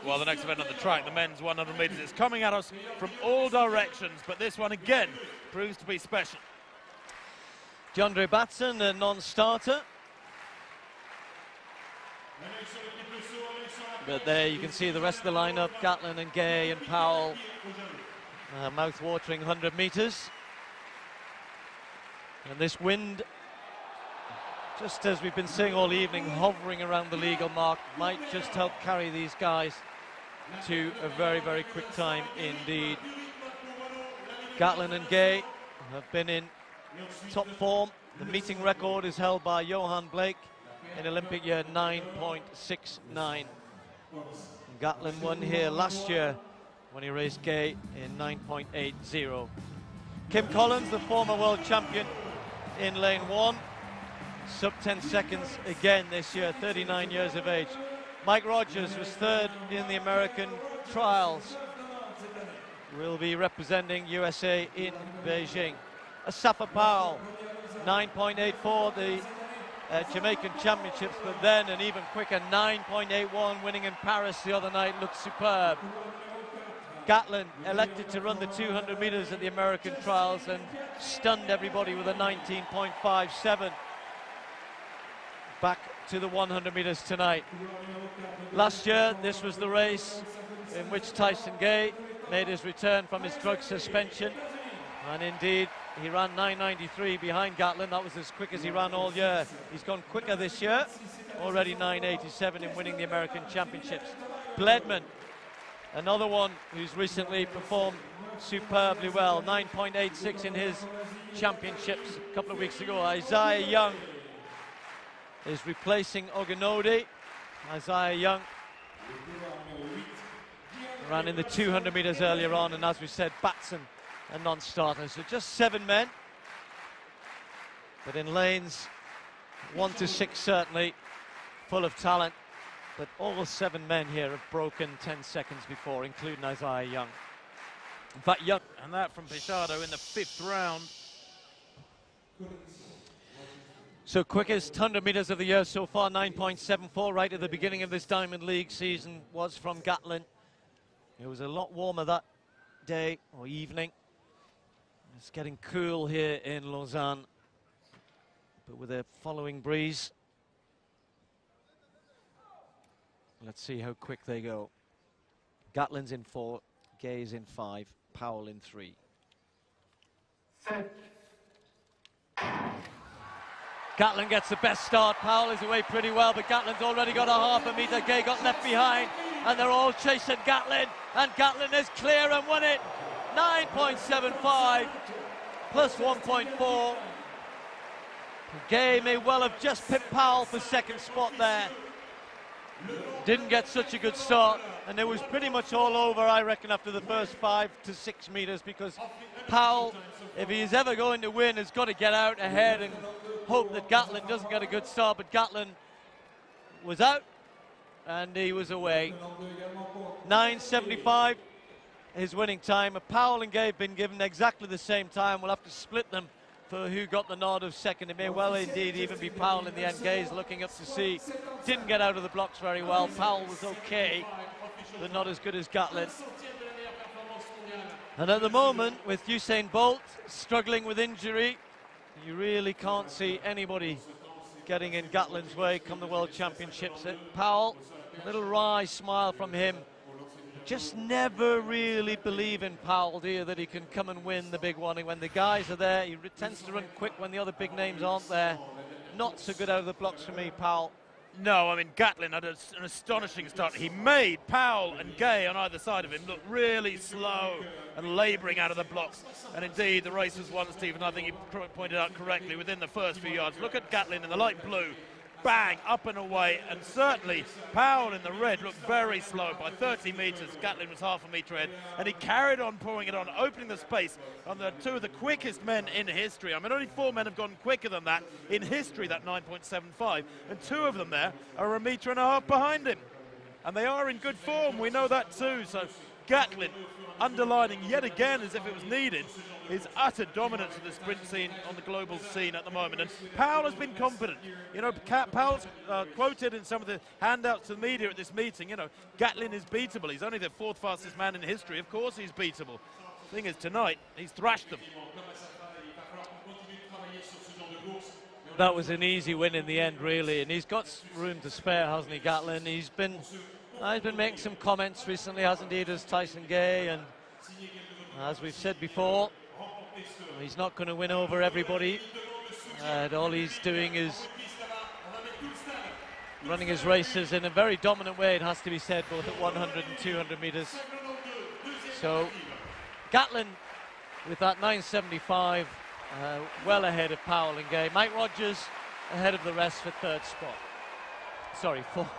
Well, the next event on the track, the men's 100 metres, is coming at us from all directions, but this one again proves to be special. Jandre Batson, a non-starter. But there you can see the rest of the lineup, Gatlin and Gay and Powell. Mouth-watering 100 metres. And this wind, just as we've been saying all evening, hovering around the legal mark, might just help carry these guys to a very, very quick time indeed. Gatlin and Gay have been in top form. The meeting record is held by Johan Blake in Olympic year 9.69. Gatlin won here last year when he raced Gay in 9.80. Kim Collins, the former world champion in lane 1, sub 10 seconds again this year, 39 years of age. Mike Rogers was third in the American trials. Will be representing USA in Beijing. Asafa Powell, 9.84, the Jamaican Championships, but then an even quicker 9.81, winning in Paris the other night, looked superb. Gatlin elected to run the 200 metres at the American trials and stunned everybody with a 19.57. Back to the 100 metres tonight. Last year, this was the race in which Tyson Gay made his return from his drug suspension, and indeed he ran 9.93 behind Gatlin. That was as quick as he ran all year. He's gone quicker this year, already 9.87 in winning the American Championships. Bledman, another one who's recently performed superbly well, 9.86 in his championships a couple of weeks ago. Isaiah Young is replacing Ogunode. Isaiah Young ran in the 200 metres earlier on, and as we said, Batson a non-starter. So just 7 men, but in lanes 1 to 6 certainly, full of talent. But all 7 men here have broken 10 seconds before, including Isaiah Young. In fact, Young... And that from Pichardo in the 5th round. So quickest 100 metres of the year so far, 9.74, right at the beginning of this Diamond League season, was from Gatlin. It was a lot warmer that day or evening. It's getting cool here in Lausanne, but with a following breeze. Let's see how quick they go. Gatlin's in 4, Gay's in 5, Powell in 3. Gatlin gets the best start. Powell is away pretty well, but Gatlin's already got a half a metre. Gay got left behind, and they're all chasing Gatlin, and Gatlin is clear and won it. 9.75 plus 1.4. Gay may well have just pipped Powell for second spot there. Didn't get such a good start, and it was pretty much all over, I reckon, after the first 5 to 6 metres, because Powell, if he's ever going to win, has got to get out ahead and hope that Gatlin doesn't get a good start. But Gatlin was out, and he was away. 9.75. His winning time. Powell and Gay have been given exactly the same time. We'll have to split them for who got the nod of second. It may well indeed even be Powell in the end. Gay's looking up to see. Didn't get out of the blocks very well. Powell was okay, but not as good as Gatlin. And at the moment, with Usain Bolt struggling with injury, you really can't see anybody getting in Gatlin's way come the World Championships. Powell, a little wry smile from him. Just never really believe in Powell, do you, that he can come and win the big one. And when the guys are there, he tends to run quick when the other big names aren't there. Not so good out of the blocks for me, Powell. No, I mean, Gatlin had an astonishing start. He made Powell and Gay on either side of him look really slow and labouring out of the blocks. And indeed, the race was won, Stephen, I think you pointed out correctly, within the first few yards. Look at Gatlin in the light blue. Bang, up and away, and certainly Powell in the red looked very slow. By 30 metres, Gatlin was half a metre ahead, and he carried on pouring it on, opening the space on the 2 of the quickest men in history. I mean, only 4 men have gone quicker than that in history, that 9.75, and 2 of them there are a metre and a half behind him. And they are in good form, we know that too, so Gatlin underlining yet again, as if it was needed, his utter dominance of the sprint scene on the global scene at the moment. And Powell has been confident. You know, Powell's quoted in some of the handouts to the media at this meeting, you know, Gatlin is beatable. He's only the 4th fastest man in history. Of course he's beatable. The thing is, tonight, he's thrashed them. That was an easy win in the end, really, and he's got room to spare, hasn't he, Gatlin? He's been making some comments recently, hasn't he, as Tyson Gay, and as we've said before, he's not going to win over everybody, and all he's doing is running his races in a very dominant way, it has to be said, both at 100 and 200 metres. So Gatlin with that 9.75, well ahead of Powell and Gay. Mike Rogers ahead of the rest for 3rd spot. Sorry, 4th.